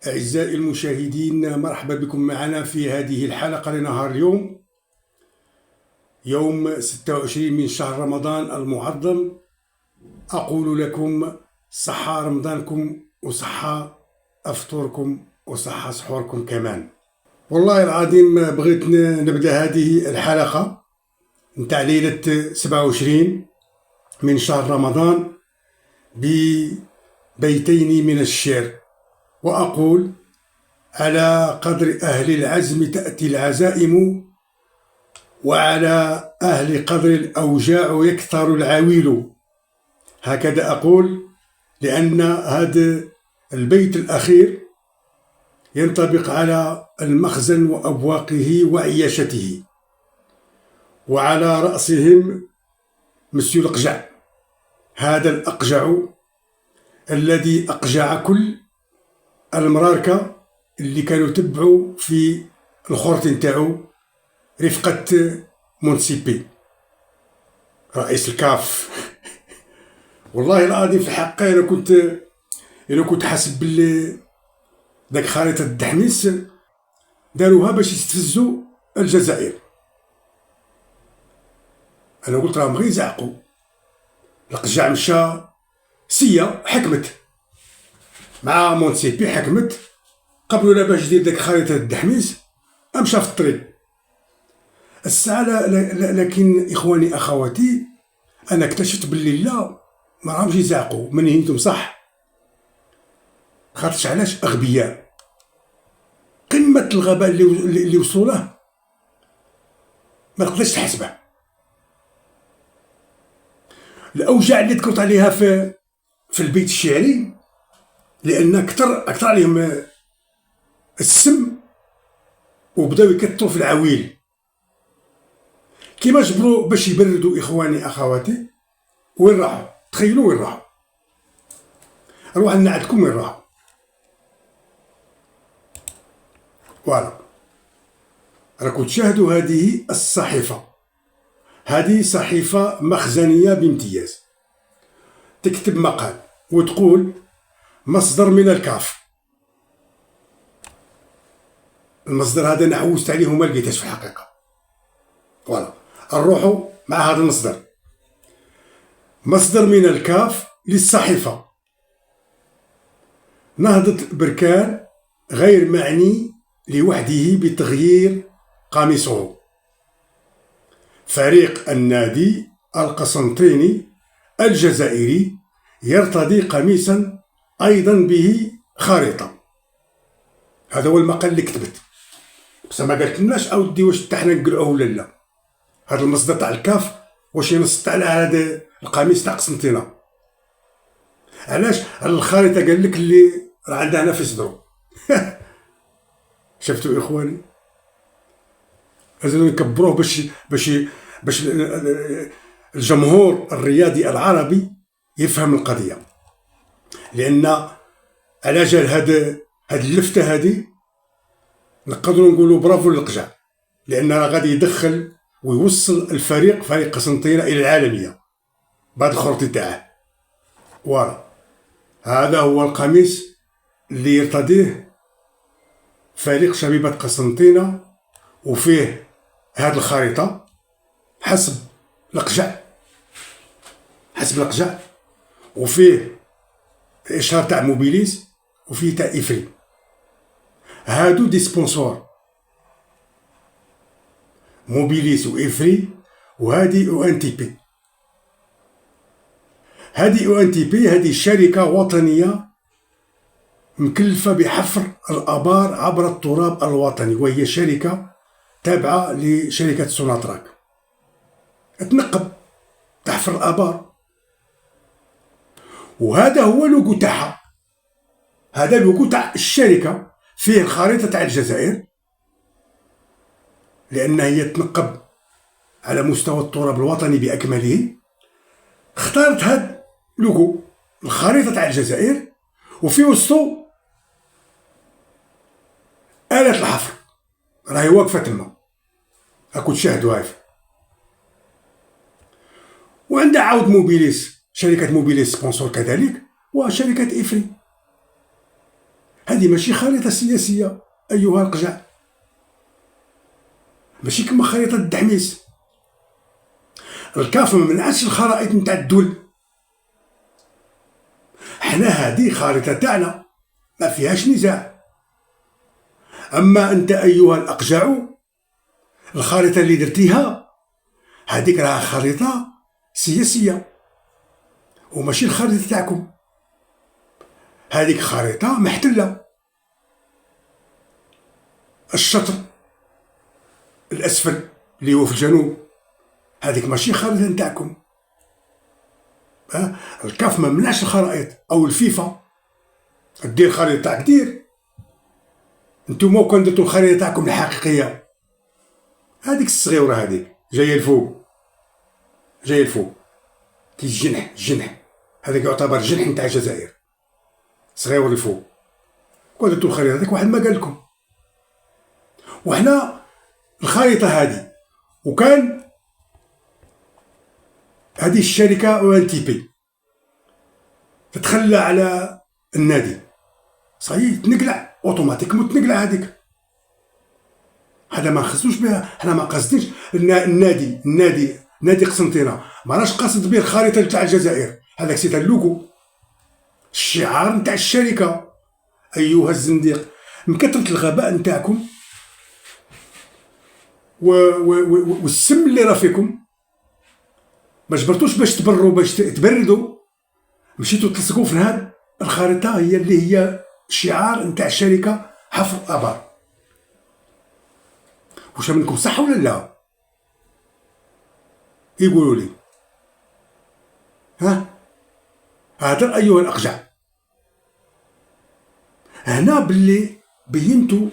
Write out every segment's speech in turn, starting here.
أعزائي المشاهدين، مرحبا بكم معنا في هذه الحلقة لنهار اليوم، يوم 26 من شهر رمضان المعظم. أقول لكم صحة رمضانكم وصحة أفطوركم وصحة سحوركم كمان. والله العظيم بغيت نبدأ هذه الحلقة نتاع ليلة 27 من شهر رمضان ببيتين من الشعر، وأقول: على قدر أهل العزم تأتي العزائم، وعلى أهل قدر الأوجاع يكثر العويل. هكذا أقول، لأن هذا البيت الأخير ينطبق على المخزن وأبواقه وعياشته، وعلى رأسهم مسيو الأقجع، هذا الأقجع الذي أقجع كل المراركة اللي كانوا تبعوا في الخرط نتاعو رفقة مونسيبي رئيس الكاف. والله العظيم في الحق انا كنت حاسب باللي داك خريطة الدحميس داروها باش يستفزوا الجزائر. انا قلت راهم غير يزعقوا. القجع مشى سيا حكمت مع مونسيبي، حكمت قبلوا لا باش يدير داك خريطة الدحميس، امشى في الطريق الساعة. لكن إخواني أخواتي، أنا اكتشفت باللي لا، ما راهمش يزعقوا من هينتم صح، خاطرش علاش أغبياء. قمة الغباء اللي وصلوا له ما تقدرش تحسبه. الأوجاع اللي ذكرت عليها في البيت الشعري، لأن أكثر عليهم السم وبداو يكثروا في العويل. كيما جبروا باش يبردوا إخواني أخواتي، وين راحوا؟ تخيلوا وين راحوا؟ نروح نعدكم وين راحوا. فوالا، راكم تشاهدوا هذه الصحيفة، هذه صحيفة مخزنية بامتياز. تكتب مقال وتقول: مصدر من الكاف. المصدر هذا أنا عوزت عليه وما لقيتهش في الحقيقة. فوالا، نروحوا مع هذا المصدر. مصدر من الكاف للصحيفة: نهضة بركان غير معني لوحده بتغيير قميصه. فريق النادي القسنطيني الجزائري يرتدي قميصا أيضا به خريطة. هذا هو المقال اللي كتبت، بس ما قالت لناش أودي واش حتى حنا نقلعوه ولا لا. هذا المصدر تاع الكاف واش ينص على هذا القميص تاع قسنطينة؟ علاش؟ على الخريطة قال لك اللي راه عندها هنا في صدرو. شفتوا إخواني؟ لازم نكبروه باش الجمهور الرياضي العربي يفهم القضية. لأن على جال هاد اللفتة هذه نقدروا نقولوا برافو للقجع، لأن راه غادي يدخل ويوصل فريق قسنطينة إلى العالمية بعد الخرطي تاعه. فوالا، هذا هو القميص اللي يرتديه فريق شبيبة قسنطينة، وفيه هذه الخريطة حسب القجع، وفيه إشهار تاع موبيليس، وفيه تاع إفري. هادو دي سبونسور، موبيليس وإفري، وهادي او ان تي بي. هادي او ان تي بي هذه شركة وطنية مكلفة بحفر الآبار عبر التراب الوطني، وهي شركة تابعة لشركة سوناتراك، تنقب تحفر الآبار. وهذا هو اللوغو تاعها، هذا اللوغو تاع الشركة، فيه الخريطة تاع الجزائر، لأن هي تنقب على مستوى التراب الوطني بأكمله. اختارت هاد لوغو الخريطة تاع الجزائر، وفي وسطو آلة الحفر راهي واقفة تما، راكو تشاهدوا هاي. وعندها عاود موبيليس، شركة موبيليس سبونسور كذلك، وشركة إفري. هذه ماشي خريطة سياسية أيها القجع، ماشي كما خريطة الدحميس. الكاف ما منعش الخرائط نتاع الدول، حنا هذه خريطة تاعنا ما فيهاش نزاع. أما أنت أيها الأقجع، الخريطة اللي درتيها هذيك راها خريطة سياسية وماشي الخريطة تاعكم، هذيك خريطة محتلة. الشطر الأسفل اللي هو في الجنوب هذيك ماشي خريطة نتاعكم. الكاف ما منعش الخرائط، أو الفيفا دير خريطة تاعك دير. نتوما كون درتو الخريطة تاعكم الحقيقية هذيك الصغيرة هذيك جاية الفوق، جاية الفوق كي الجنح هذاك يعتبر جنح نتاع الجزائر صغير الفوق. كون درتو الخريطة هذيك واحد ما قال لكم. وحنا الخريطة هذه وكان هذه الشركة ONTP تتخلى على النادي صحيح تنقلع اوتوماتيكمون، تنقلع هذيك. هذا ما خصوش بها، حنا ما قصدنيش نادي قسنطينة ما راش قاصد به الخريطة تاع الجزائر، هذاك سيت اللوغو الشعار نتاع الشركة. أيها الزنديق، من كثرة الغباء نتاعكم والسم اللي راه فيكم ما جبرتوش باش تبروا باش تبردوا، مشيتوا تلصقوا في هاد الخريطة هي اللي هي شعار نتاع الشركة حفر آبار. واش منكم صح ولا لا؟ يقولوا لي. هذا أيها الأقجع، هنا باللي بينتوا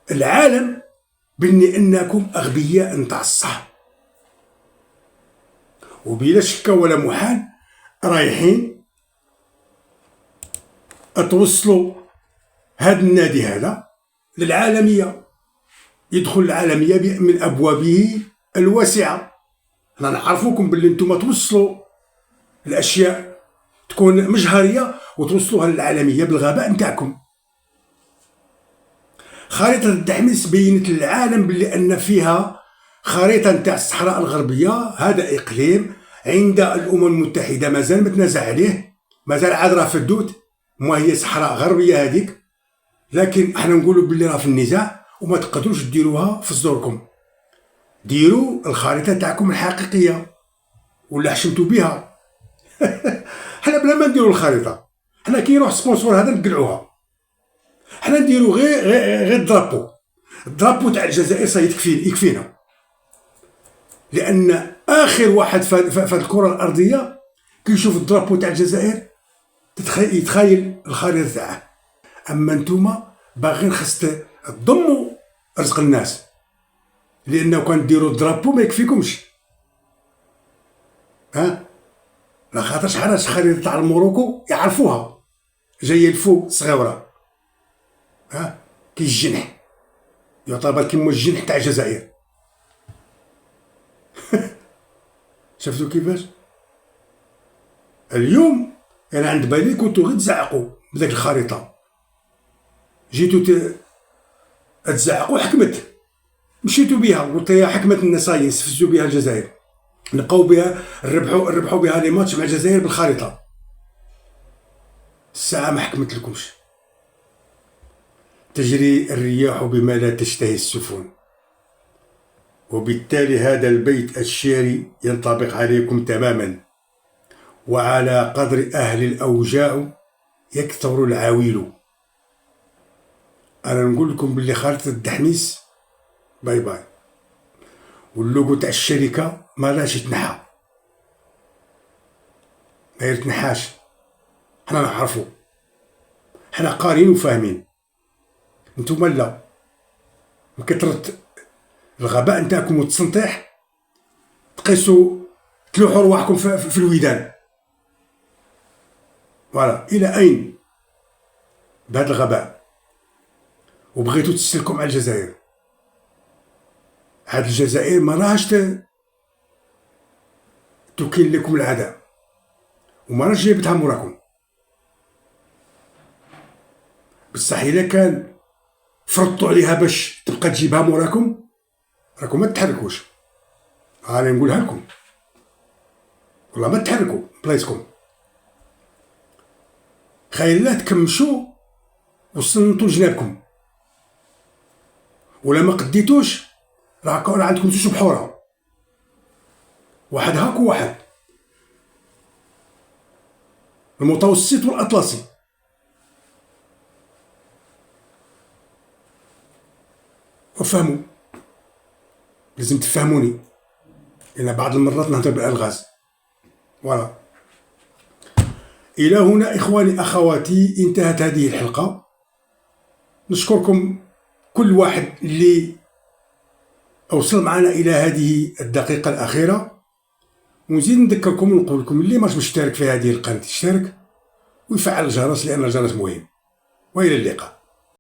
للعالم بني أنكم أغبياء نتاع الصح، وبلا شك ولا محال رايحين توصلوا هذا النادي هذا للعالمية، يدخل العالمية من أبوابه الواسعة. أنا نعرفوكم باللي نتوما توصلوا الأشياء تكون مجهرية وتوصلوها للعالمية بالغباء نتاعكم. خريطة الدحميس بينت للعالم باللي أن فيها خريطة نتاع الصحراء الغربية، هذا إقليم عند الأمم المتحدة مازال متنازع عليه، مازال عاد راه في الدود، ما هي صحراء غربية هذيك، لكن احنا نقولوا باللي راه في النزاع وما تقدروش ديروها في صدوركم. ديروا الخريطة تاعكم الحقيقية ولا حشمتوا بها. حنا بلا ما نديروا الخريطة، حنا كي يروح سبونسور هذا نقلعوها، حنا نديروا غير الدرابو تاع الجزائر صاي يكفينا، لأن آخر واحد في الكرة الأرضية كي يشوف الدرابو تاع الجزائر يتخيل الخريطة تاعه. أما نتوما باغيين خاص تضموا رزق الناس، لأنه كان ديروا الدرابو ما يكفيكمش. لا خاطر شحال الخريطة تاع الموروكو يعرفوها جاية الفوق صغيرة، كي الجنح يعتبر كيما الجنح تاع الجزائر. شفتوا كيفاش؟ اليوم انا عند بالي كنتو غير تزعقوا بداك الخريطة، جيتو تزعقوا حكمت، مشيتو بها قلت يا حكمت الناس يستفزوا بها الجزائر، نبقاو بها نربحوا بها لي ماتش مع الجزائر بالخريطة. الساعة ما حكمت لكمش. تجري الرياح بما لا تشتهي السفن، وبالتالي هذا البيت الشعري ينطبق عليكم تماما. وعلى قدر أهل الأوجاع يكثر العويل. أنا نقول لكم باللي خريطة الدحميس باي باي، واللوغو تاع الشركة ما لاش يتنحى، ما يتنحاش، حنا نعرفو، حنا قارين وفاهمين، نتوما لا. من كثرة الغباء نتاعكم والتسنطيح تقيسوا تلوحوا رواحكم في الودان. فوالا، إلى أين بهذا الغباء؟ وبغيتوا تسلكم على الجزائر. هاد الجزائر ما راهش تكين لكم العداء، وما راهش جايبتها موراكم. بصح إلا كان فرضتوا عليها باش تبقى تجيبها موراكم، راكم ما تتحركوش. أنا نقولها لكم والله ما تحركوا بلايصكم. خير لا تكمشوا وصنتوا جنابكم، ولا ما قديتوش راه عندكم زوج بحوره، واحد هاك وواحد المتوسط والاطلسي. وفهموا، لازم تفهموني لان بعض المرات نهضر بالالغاز. فوالا، الى هنا اخواني اخواتي انتهت هذه الحلقه. نشكركم كل واحد اللي اوصل معنا الى هذه الدقيقه الاخيره، ونزيد نذكركم ونقول لكم اللي ماش مشترك في هذه القناه يشترك ويفعل الجرس لان الجرس مهم. والى اللقاء.